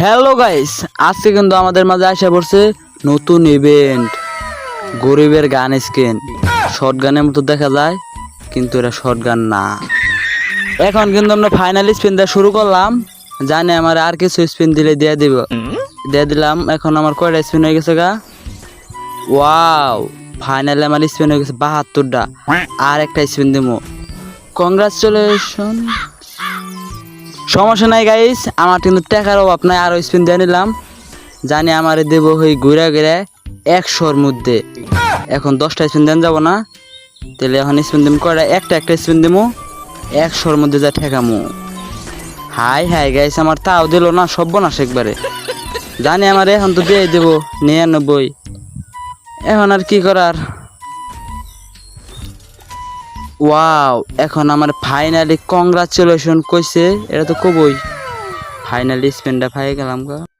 Hello guys, আজকে কিন্তু আমাদের মাঝে আসা পড়ছে নতুন ইভেন্ট, গরিবের গান স্কিন। শর্ট গানের মতো দেখা যায়, কিন্তু এটা শর্ট গান না। এখন কিন্তু আমরা ফাইনাল স্পিন দেওয়া শুরু করলাম। জানি আমার আর কিছু স্পিন দিলে দিয়ে দিলাম। এখন আমার কয়টা স্পিন হয়ে গেছে গা? ওয়াও, ফাইনালে আমার স্পিন হয়ে গেছে 72টা। আর একটা স্পিন দেবো। কংগ্রাচুলেশন। সমস্যা নাই গাইস, আমার কিন্তু টাকার অভাব নাই, আরো স্পিন দিয়ে নিলাম। জানি আমারে দেব হই ঘুরে ঘুরে 100-র মধ্যে। এখন 10টা স্পিন দেন যাব না, তাহলে এখন স্পিন দিম কয়টা? একটা স্পিন দিমু 100-র মধ্যে যা ঠেকামু। হাই হাই গাইস, আমার তাও দিল না, সর্বনাশ একবারে। জানি আমারে এখন তো দিয়ে দেব 99। এখন আর কি করার। ওয়াও, এখন আমার ফাইনালি কংগ্রাচুলেশন কইছে, এটা তো কবই। ফাইনালি স্পিনটা পাই গেলাম গা।